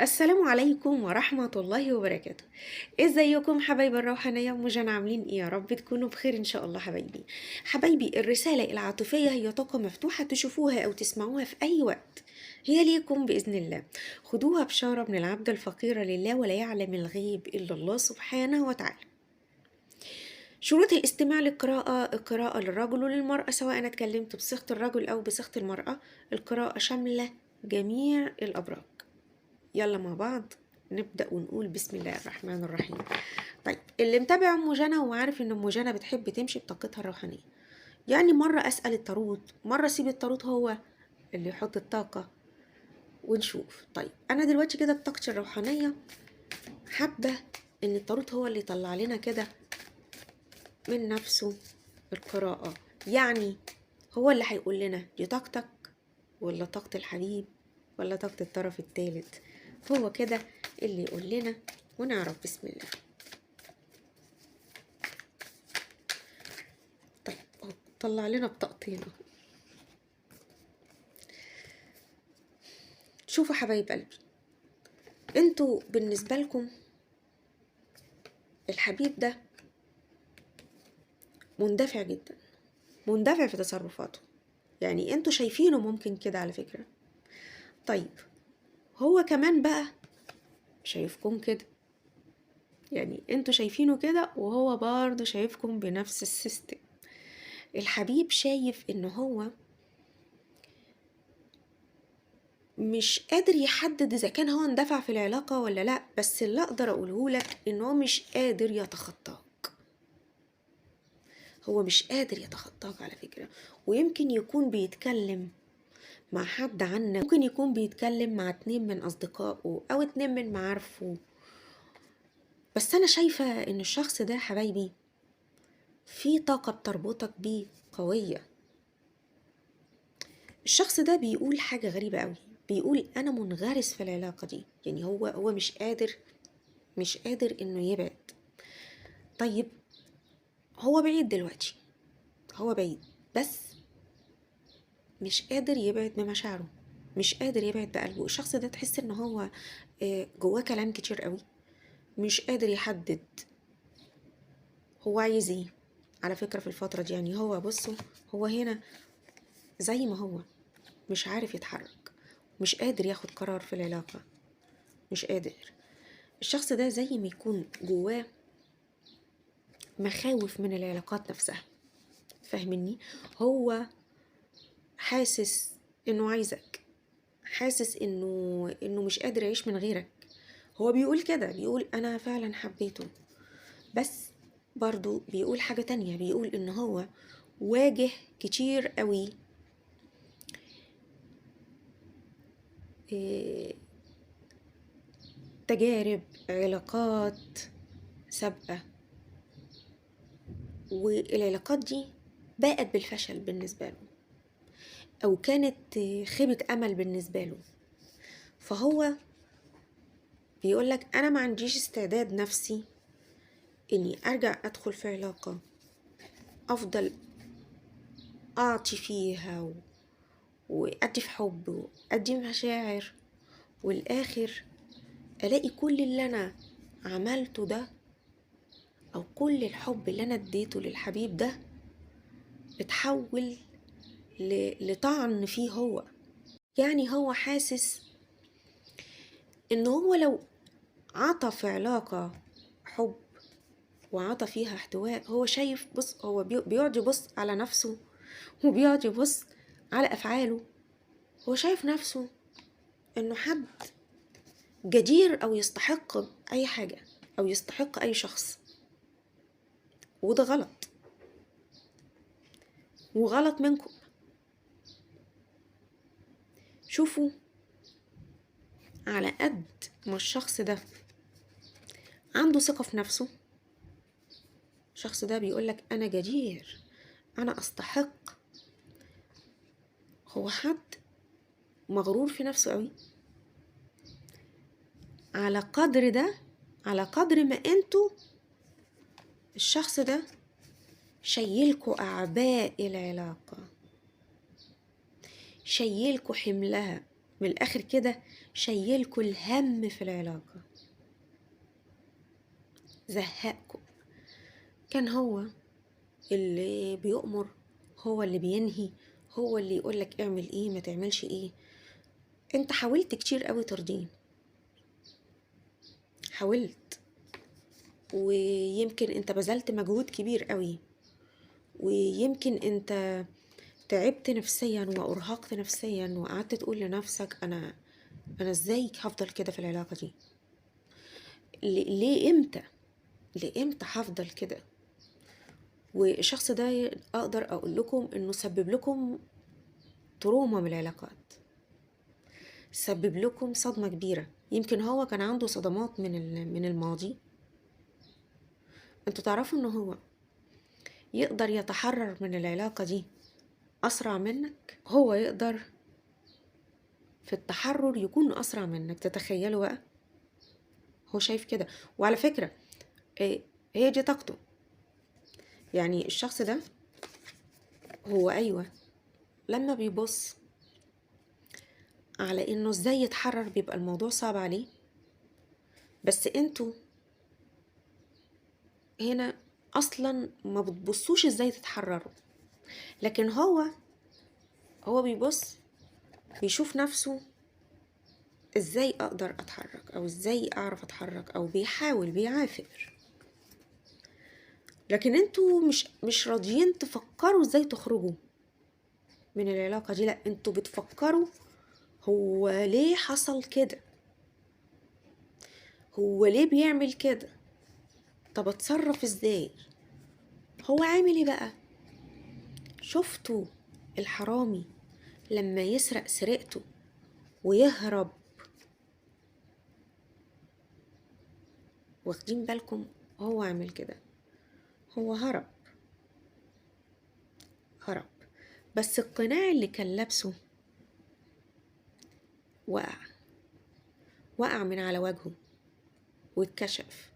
السلام عليكم ورحمة الله وبركاته. ازيكم حبايب الروحانية ومجانا، عاملين ايه؟ يا رب تكونوا بخير ان شاء الله. حبايبي الرسالة العاطفية هي طاقة مفتوحة، تشوفوها او تسمعوها في اي وقت، هي ليكم بإذن الله. خدوها بشارة من العبد الفقير لله، ولا يعلم الغيب إلا الله سبحانه وتعالى. شروط الاستماع للقراءة: القراءة للرجل وللمرأة، سواء أنا اتكلمت بصيغة الرجل أو بصيغة المرأة. القراءة شاملة جميع الأبراج. يلا مع بعض نبدأ ونقول بسم الله الرحمن الرحيم. طيب، اللي متابع أم جنى وعارف إن أم جنى بتحب تمشي بطاقتها الروحانية، يعني مرة أسأل الطاروت، مرة أسيب الطاروت هو اللي يحط الطاقة ونشوف. طيب أنا دلوقتي كده بطاقتي الروحانية حابة إن الطاروت هو اللي يطلع لنا كده من نفسه القراءة، يعني هو اللي هيقول لنا دي طاقتك ولا طاقة الحبيب ولا طاقة الطرف الثالث. هو كده اللي يقول لنا ونعرف. بسم الله. طيب أهو طلع لنا بطاقتين اهو. شوفوا حبايب قلبي، انتوا بالنسبة لكم الحبيب ده مندفع جدا، مندفع في تصرفاته، يعني انتوا شايفينه ممكن كده على فكرة. طيب هو كمان بقى شايفكم كده، يعني انتوا شايفينه كده وهو برضه شايفكم بنفس السيستم. الحبيب شايف ان هو مش قادر يحدد اذا كان هو اندفع في العلاقة ولا لا، بس اللي اقدر اقوله لك ان هو مش قادر يتخطاك. هو مش قادر يتخطاك على فكرة، ويمكن يكون بيتكلم مع حد عنك، ممكن يكون بيتكلم مع 2 من اصدقائه او 2 من معارفه. بس انا شايفة ان الشخص ده حبايبي في طاقة بتربطك بيه قوية. الشخص ده بيقول حاجة غريبة قوي، بيقول انا منغرس في العلاقة دي، يعني هو مش قادر انه يبعد. طيب هو بعيد دلوقتي، هو بعيد، بس مش قادر يبعد بمشاعره، مش قادر يبعد بقلبه. الشخص ده تحس ان هو جواه كلام كتير قوي، مش قادر يحدد هو عايز ايه على فكرة في الفترة دي. يعني هو بصوا، هو هنا زي ما هو مش عارف يتحرك، مش قادر ياخد قرار في العلاقة، مش قادر. الشخص ده زي ما يكون جواه مخاوف من العلاقات نفسها، فاهمني؟ هو حاسس انه عايزك، حاسس انه مش قادر يعيش من غيرك. هو بيقول كده، بيقول انا فعلا حبيته، بس برضو بيقول حاجة تانية، بيقول ان هو واجه كتير قوي إيه، تجارب علاقات سابقة، والعلاقات دي باءت بالفشل بالنسبة له، او كانت خيبة امل بالنسبة له. فهو بيقولك انا ما عنديش استعداد نفسي اني ارجع ادخل في علاقة افضل اعطي فيها وادي في حب وادي مشاعر، والاخر الاقي كل اللي انا عملته ده او كل الحب اللي انا اديته للحبيب ده اتحول لطعن فيه هو. يعني هو حاسس ان هو لو عطى في علاقة حب وعطى فيها احتواء، هو شايف، بص هو بيقعد يبص على نفسه وبيقعد يبص على افعاله، هو شايف نفسه انه حد جدير او يستحق اي حاجة او يستحق اي شخص، وده غلط وغلط منكم. شوفوا، على قد ما الشخص ده عنده ثقة في نفسه، الشخص ده بيقولك انا جدير، انا استحق، هو حد مغرور في نفسه قوي. على قدر ده، على قدر ما انتوا الشخص ده شايلكوا اعباء العلاقة، شايلكوا حملها، من الاخر كده شايلكوا الهم في العلاقة، زهقكوا. كان هو اللي بيؤمر، هو اللي بينهي، هو اللي يقولك اعمل ايه ما تعملش ايه. انت حاولت كتير قوي ترضيه، حاولت، ويمكن انت بذلت مجهود كبير قوي، ويمكن انت تعبت نفسيا وارهقت نفسيا، وقعدت تقول لنفسك انا ازاي هفضل كده في العلاقة دي؟ ليه امتى؟ لامتى هفضل كده؟ والشخص ده اقدر اقول لكم انه سبب لكم تروما من العلاقات، سبب لكم صدمة كبيرة. يمكن هو كان عنده صدمات من الماضي. انتوا تعرفوا انه هو يقدر يتحرر من العلاقة دي اسرع منك، هو يقدر في التحرر يكون اسرع منك. تتخيلوا بقى؟ هو شايف كده. وعلى فكرة هي دي طاقته. يعني الشخص ده هو ايوه لما بيبص على انه ازاي يتحرر بيبقى الموضوع صعب عليه، بس انتوا هنا اصلا ما بتبصوش ازاي تتحرروا، لكن هو بيبص بيشوف نفسه ازاي اقدر اتحرك، او ازاي اعرف اتحرك، او بيحاول بيعافر. لكن انتوا مش راضيين تفكروا ازاي تخرجوا من العلاقة دي. لا، انتوا بتفكروا هو ليه حصل كده، هو ليه بيعمل كده، طب اتصرف ازاي، هو عامل ايه بقى. شفتوا الحرامي لما يسرق سرقته ويهرب؟ واخدين بالكم؟ هو عامل كده، هو هرب، بس القناع اللي كان لابسه وقع من على وجهه واتكشف.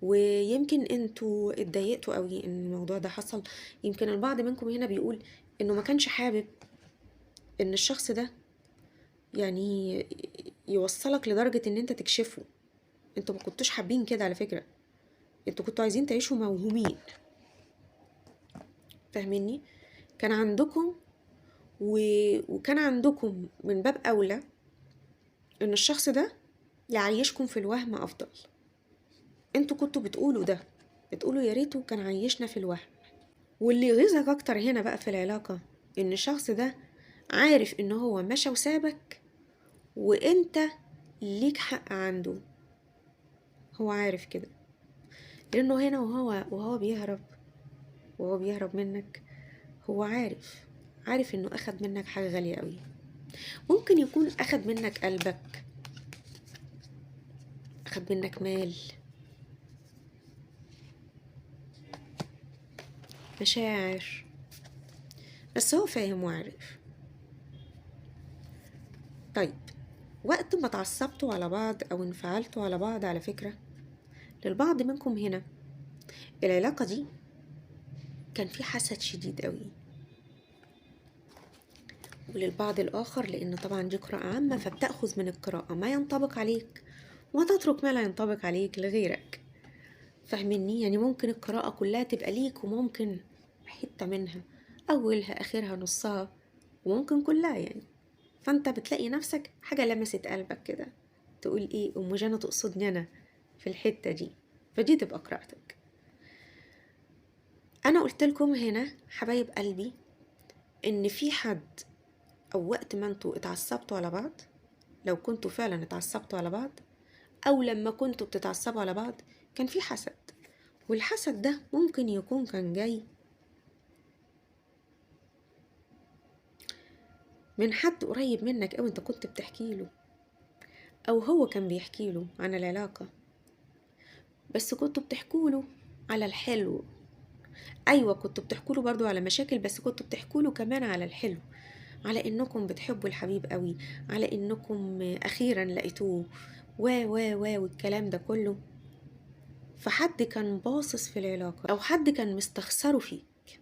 ويمكن انتوا اتضايقتوا قوي ان الموضوع ده حصل. يمكن البعض منكم هنا بيقول انه ما كانش حابب ان الشخص ده يعني يوصلك لدرجة ان انت تكشفه. انتوا ما كنتوش حابين كده على فكرة، انتوا كنتوا عايزين تعيشوا موهومين. فاهميني؟ كان عندكم وكان عندكم من باب اولى ان الشخص ده يعيشكم في الوهم افضل. انتوا كنتوا بتقولوا ده، بتقولوا يا ريته كان عيشنا في الوهم. واللي يغيظك اكتر هنا بقى في العلاقة ان الشخص ده عارف ان هو مشى وسابك، وانت ليك حق عنده. هو عارف كده، لانه هنا وهو بيهرب منك، هو عارف انه اخد منك حاجة غالية قوي. ممكن يكون اخد منك قلبك، اخد منك مال، مشاعر، بس هو فاهم وعارف. طيب، وقت ما اتعصبتوا على بعض او انفعلتوا على بعض، على فكرة للبعض منكم هنا العلاقة دي كان في حسد شديد قوي، وللبعض الآخر لأن طبعا دي قراءة عامة فبتأخذ من القراءة ما ينطبق عليك وتترك ما لا ينطبق عليك لغيرك. فاهمني؟ يعني ممكن القراءة كلها تبقى ليك، وممكن حتة منها أولها آخرها نصها، وممكن كلها يعني. فأنت بتلاقي نفسك حاجة لمست قلبك كده، تقول إيه أم جانا تقصدني أنا في الحتة دي، فدي تبقى قراءتك. أنا قلت لكم هنا حبايب قلبي إن في حد، أو وقت ما انتوا اتعصبتوا على بعض، لو كنتوا فعلا اتعصبتوا على بعض، أو لما كنتوا بتتعصبوا على بعض، كان في حسد. والحسد ده ممكن يكون كان جاي من حد قريب منك، أو انت كنت بتحكي له، أو هو كان بيحكي له عن العلاقة، بس كنتوا بتحكوا له على الحلو. أيوة، كنتوا بتحكوا له برضو على مشاكل، بس كنتوا بتحكوا له كمان على الحلو، على إنكم بتحبوا الحبيب قوي، على إنكم أخيرا لقيتوه والكلام ده كله. فحد كان باصص في العلاقة، أو حد كان مستخسره فيك.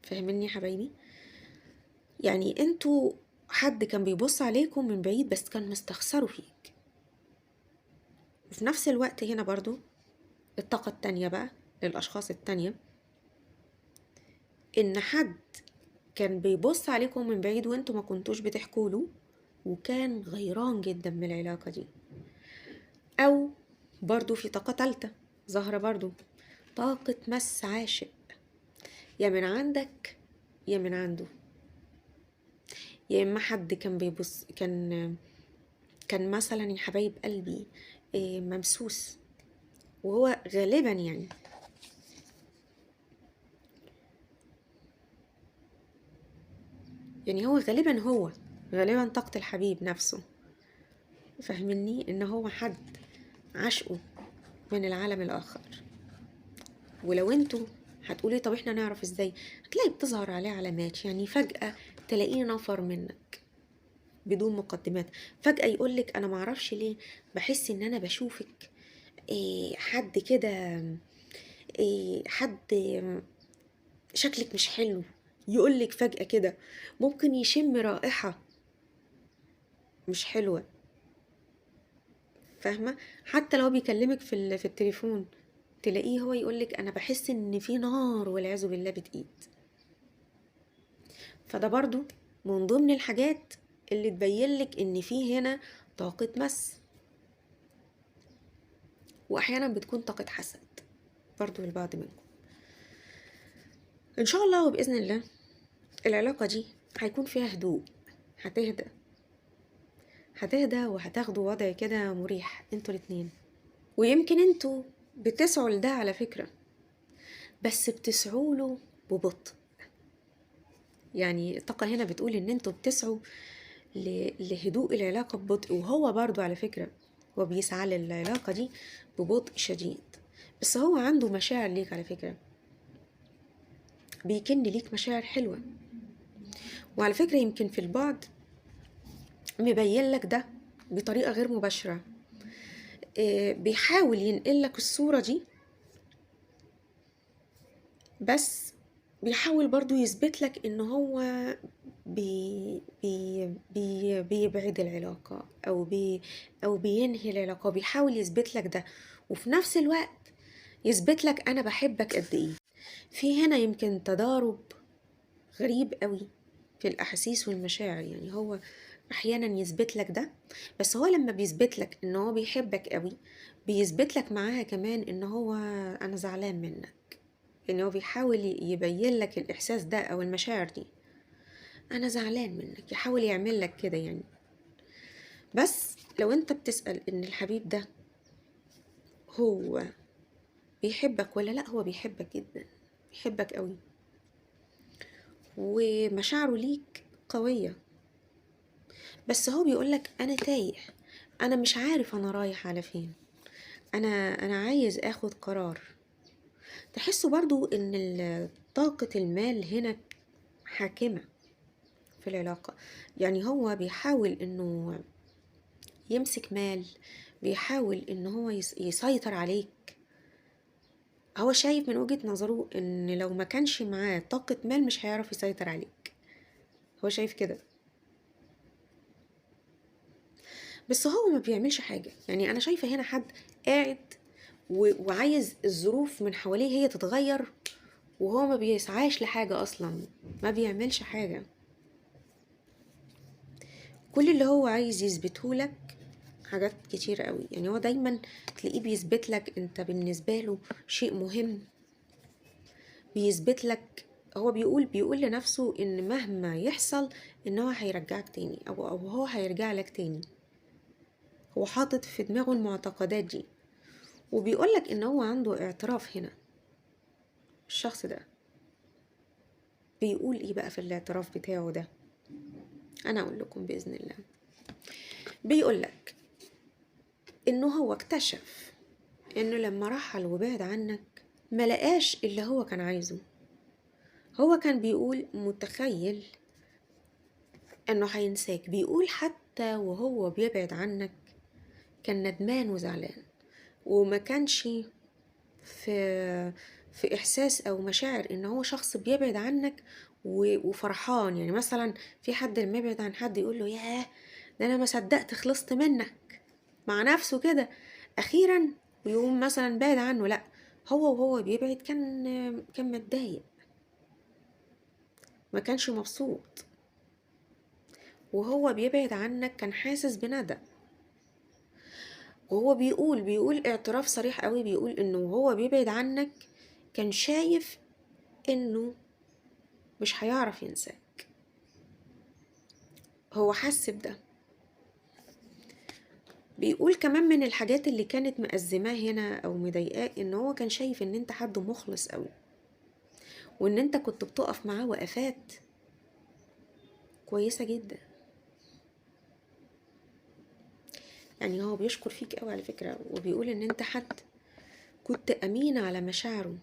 فاهميني يا حبايبي؟ يعني انتوا حد كان بيبص عليكم من بعيد بس كان مستخسره فيك. وفي نفس الوقت هنا برضو الطاقة التانية بقى للأشخاص التانية، إن حد كان بيبص عليكم من بعيد وانتوا ما كنتوش بتحكوا له، وكان غيران جدا من العلاقة دي. أو برضو في طاقة تالتة ظاهرة برضو، طاقة مس عاشق، يا من عندك يا من عنده. يا إما حد كان بيبص، كان مثلا يا حبايب قلبي ممسوس، وهو غالبا يعني هو غالبا طاقة الحبيب نفسه، فاهمني ان هو حد عشقه من العالم الآخر. ولو انتوا هتقولي طب احنا نعرف ازاي، هتلاقي بتظهر عليه علامات. يعني فجأة تلاقيه نفر منك بدون مقدمات، فجأة يقولك انا معرفش ليه بحس ان انا بشوفك حد كده، حد شكلك مش حلو، يقولك فجأة كده. ممكن يشم رائحة مش حلوة، فاهمة؟ حتى لو بيكلمك في التليفون تلاقيه هو يقولك انا بحس ان في نار والعياذ بالله بتقيد. فده برضو من ضمن الحاجات اللي تبينلك ان في هنا طاقة مس. واحيانا بتكون طاقة حسد برضو للبعض منكم. ان شاء الله وباذن الله العلاقة دي هيكون فيها هدوء، هتهدى وهتاخدوا وضع كده مريح انتوا الاتنين. ويمكن انتوا بتسعوا لده على فكرة، بس بتسعوا له ببطء. يعني الطاقة هنا بتقول ان انتوا بتسعوا لهدوء العلاقة ببطء، وهو برضو على فكرة هو بيسعى للعلاقة دي ببطء شديد. بس هو عنده مشاعر ليك على فكرة، بيكن ليك مشاعر حلوة. وعلى فكرة يمكن في البعد مبين لك ده بطريقة غير مباشرة، بيحاول ينقل لك الصورة دي، بس بيحاول برضو يثبت لك ان هو بيبعد العلاقة او بينهي العلاقة، بيحاول يثبت لك ده، وفي نفس الوقت يثبت لك انا بحبك قد ايه. في هنا يمكن تضارب غريب قوي في الاحاسيس والمشاعر. يعني هو احيانا يثبت لك ده، بس هو لما بيثبت لك ان هو بيحبك قوي بيثبت لك معاها كمان ان هو انا زعلان منك. يعني هو بيحاول يبين لك الاحساس ده او المشاعر دي، انا زعلان منك، يحاول يعمل لك كده يعني. بس لو انت بتسأل ان الحبيب ده هو بيحبك ولا لا، هو بيحبك جدا، بيحبك قوي، ومشاعره ليك قوية. بس هو بيقولك انا تايه، انا مش عارف انا رايح على فين، انا عايز اخد قرار. تحسوا برضو ان طاقة المال هنا حاكمة في العلاقة. يعني هو بيحاول انه يمسك مال، بيحاول ان هو يسيطر عليك. هو شايف من وجهة نظره ان لو ما كانش معاه طاقة مال مش هيعرف يسيطر عليك، هو شايف كده. بس هو ما بيعملش حاجة. يعني انا شايفة هنا حد قاعد وعايز الظروف من حواليه هي تتغير، وهو ما بيسعاش لحاجة اصلا، ما بيعملش حاجة. كل اللي هو عايز يثبته لك حاجات كتير قوي. يعني هو دايما تلاقيه بيثبت لك انت بالنسبة له شيء مهم، بيثبت لك. هو بيقول لنفسه ان مهما يحصل ان هو هيرجعك تاني، او هو هيرجع لك تاني. هو حاطط في دماغه المعتقدات دي، وبيقول لك ان هو عنده اعتراف هنا. الشخص ده بيقول ايه بقى في الاعتراف بتاعه ده؟ انا اقول لكم باذن الله. بيقول لك انه هو اكتشف انه لما رحل وبعد عنك ما لقاش اللي هو كان عايزه. هو كان بيقول متخيل انه هينساك. بيقول حتى وهو بيبعد عنك كان ندمان وزعلان، وما كانش في احساس او مشاعر ان هو شخص بيبعد عنك وفرحان. يعني مثلا في حد لما يبعد عن حد يقول له ياه ده انا ما صدقت خلصت منك، مع نفسه كده اخيرا، ويقوم مثلا بعد عنه. لا، وهو بيبعد كان متضايق، ما كانش مبسوط. وهو بيبعد عنك كان حاسس بندم. وهو بيقول اعتراف صريح قوي، بيقول انه وهو بيبعد عنك كان شايف انه مش هيعرف ينساك. هو حس بده. بيقول كمان من الحاجات اللي كانت مأزماه هنا او مضايقاه ان هو كان شايف ان انت حد مخلص قوي، وان انت كنت بتقف معاه وقفات كويسة جدا. يعني هو بيشكر فيك قوي على فكرة، وبيقول ان انت حد كنت امين على مشاعره.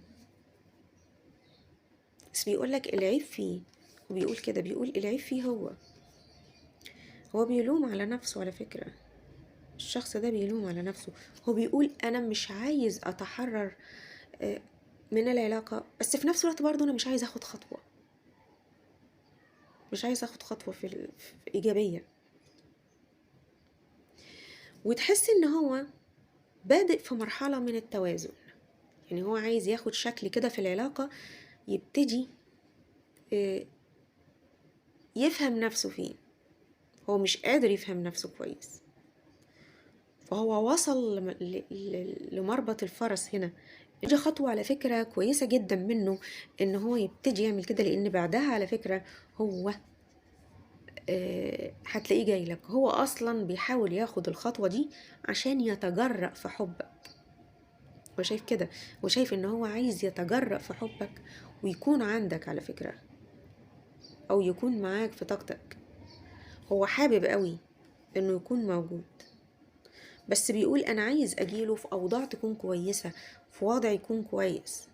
بس بيقول لك العيب فيه، وبيقول كده، بيقول العيب فيه هو بيلوم على نفسه على فكرة. الشخص ده بيلوم على نفسه. هو بيقول انا مش عايز اتحرر من العلاقة، بس في نفس الوقت برضه انا مش عايز اخد خطوة، مش عايز اخد خطوة في ايجابية. وتحس ان هو بادئ في مرحلة من التوازن. يعني هو عايز ياخد شكل كده في العلاقة، يبتدي يفهم نفسه فيه. هو مش قادر يفهم نفسه كويس، فهو وصل لمربط الفرس هنا. دي خطوة على فكرة كويسة جدا منه ان هو يبتدي يعمل كده، لان بعدها على فكرة هو هتلاقيه جاي لك. هو اصلا بيحاول ياخد الخطوة دي عشان يتجرأ في حبك. هو شايف كده، وشايف ان هو عايز يتجرأ في حبك ويكون عندك على فكرة، او يكون معاك في طاقتك. هو حابب قوي انه يكون موجود، بس بيقول انا عايز اجيله في اوضاع تكون كويسة، في وضع يكون كويس.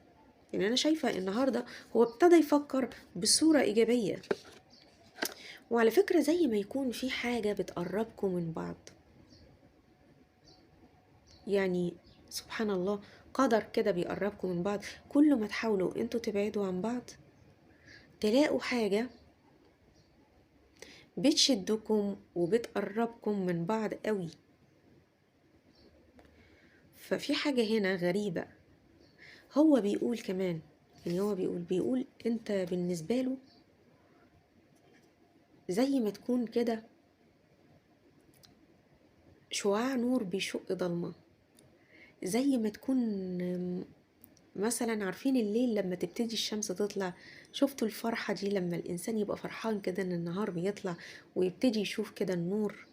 يعني انا شايفة النهاردة هو ابتدى يفكر بصورة ايجابية. وعلى فكرة زي ما يكون في حاجة بتقربكم من بعض، يعني سبحان الله قدر كده بيقربكم من بعض. كل ما تحاولوا انتوا تبعدوا عن بعض تلاقوا حاجة بتشدكم وبتقربكم من بعض قوي. ففي حاجة هنا غريبة. هو بيقول كمان، يعني هو بيقول انت بالنسبة له زي ما تكون كده شعاع نور بيشق ضلمة. زي ما تكون مثلا عارفين الليل لما تبتدي الشمس تطلع، شفتوا الفرحة دي لما الإنسان يبقى فرحان كده إن النهار بيطلع ويبتدي يشوف كده النور،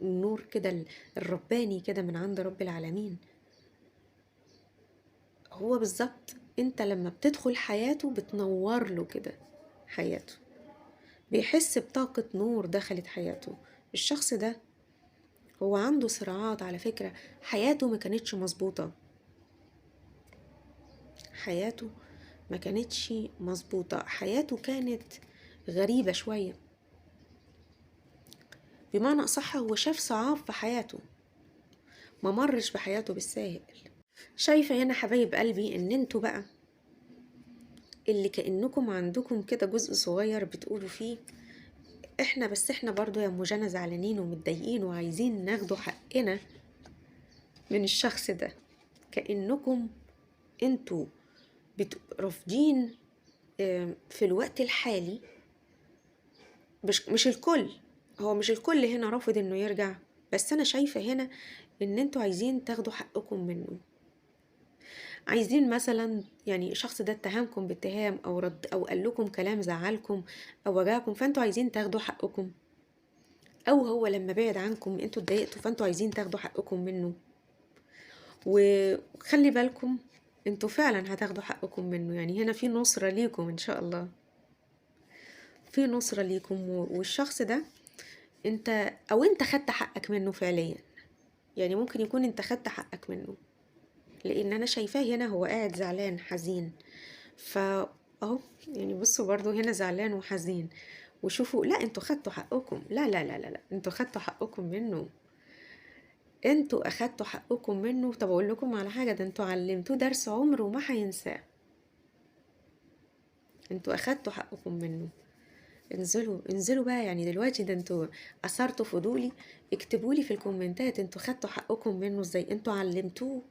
نور كده الرباني كده من عند رب العالمين. هو بالظبط انت لما بتدخل حياته بتنور له كده حياته، بيحس بطاقة نور دخلت حياته. الشخص ده هو عنده صراعات على فكرة، حياته ما كانتش مظبوطة، حياته ما كانتش مظبوطة، حياته كانت غريبة شوية. بمعنى أصح هو شاف صعاب في حياته، ما مرش بحياته بالساهل. شايفة هنا حبايب قلبي ان انتوا بقى اللي كأنكم عندكم كده جزء صغير بتقولوا فيه احنا برضو يا ام جنى زعلانين ومتضايقين وعايزين ناخدوا حقنا من الشخص ده. كأنكم انتوا رافضين في الوقت الحالي. مش الكل، هو مش الكل هنا رافض انه يرجع، بس انا شايفة هنا ان انتوا عايزين تاخدوا حقكم منه. عايزين مثلا، يعني الشخص ده اتهمكم باتهام او رد او قال لكم كلام زعلكم او وجعكم، فانتوا عايزين تاخدوا حقكم. او هو لما بعد عنكم انتوا اتضايقتوا فانتوا عايزين تاخدوا حقكم منه. وخلي بالكم انتوا فعلا هتاخدوا حقكم منه. يعني هنا في نصرة ليكم ان شاء الله، في نصرة ليكم. والشخص ده انت خدت حقك منه فعليا. يعني ممكن يكون انت خدت حقك منه، لان انا شايفاه هنا هو قاعد زعلان حزين. اهو يعني بصوا برضو هنا زعلان وحزين. وشوفوا، لا انتوا خدتوا حقكم، لا لا لا لا, لا. انتوا خدتوا حقكم منه، انتوا اخدتوا حقكم منه. طب اقول لكم على حاجة، ده انتوا علمتوه درس عمره ما هينساه. انتوا اخدتوا حقكم منه. انزلوا بقى، يعني دلوقتي ده انتوا اثرتوا فضولي. اكتبوا لي في الكومنتات انتوا خدتوا حقكم منه ازاي، انتوا علمتوه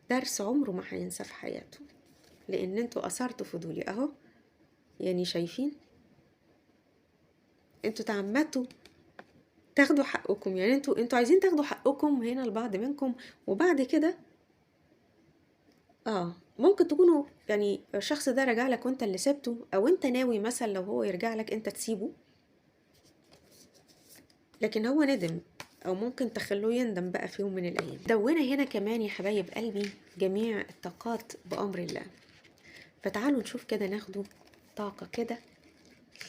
درس عمره ما هينسى في حياته، لان انتوا اثرتوا فضولي اهو. يعني شايفين، انتوا تعمدتوا تاخدوا حقكم، يعني انتوا عايزين تاخدوا حقكم هنا البعض منكم، وبعد كده ممكن تكونوا يعني الشخص ده رجع لك وانت اللي سبته، او انت ناوي مثلا لو هو يرجع لك انت تسيبه، لكن هو ندم، او ممكن تخلوه يندم بقى في يوم من الايام. دونة هنا كمان يا حبايب قلبي جميع الطاقات بامر الله. فتعالوا نشوف كده، ناخده طاقة كده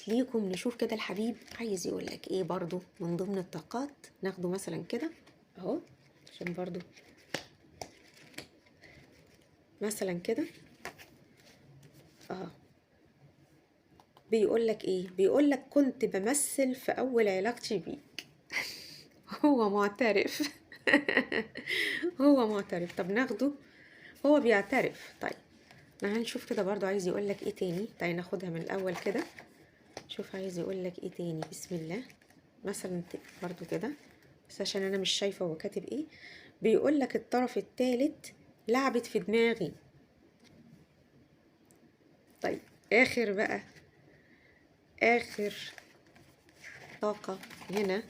ليكم، نشوف كده الحبيب عايز يقول لك ايه برضو من ضمن الطاقات. ناخده مثلا كده اهو، عشان برضو مثلا كده بيقول لك ايه، بيقول لك كنت بمثل في اول علاقتي بيك. هو معترف. هو معترف. طب ناخده، هو بيعترف. طيب تعالى نشوف كده برضو عايز يقول لك ايه تاني. تعالى ناخدها من الاول كده، شوف عايز يقول لك ايه تاني. بسم الله. مثلا برضو كده، بس عشان انا مش شايفه هو كاتب ايه. بيقول لك الطرف الثالث لعبت في دماغي. طيب اخر بقى، اخر طاقه هنا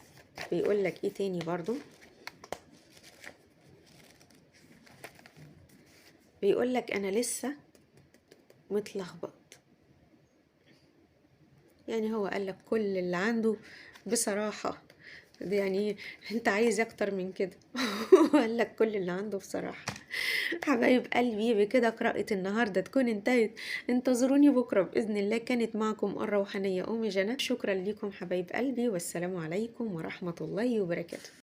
بيقول لك ايه تاني برضو. بيقول لك انا لسه متلخبط. يعني هو قال لك كل اللي عنده بصراحة. ده يعني انت عايز اكتر من كده؟ قال لك كل اللي عنده بصراحة. حبايب قلبي بكده قراءة النهاردة تكون انتهت. انتظروني بكرة بإذن الله. كانت معكم الروحانية أم جنى. شكرا لكم حبايب قلبي، والسلام عليكم ورحمة الله وبركاته.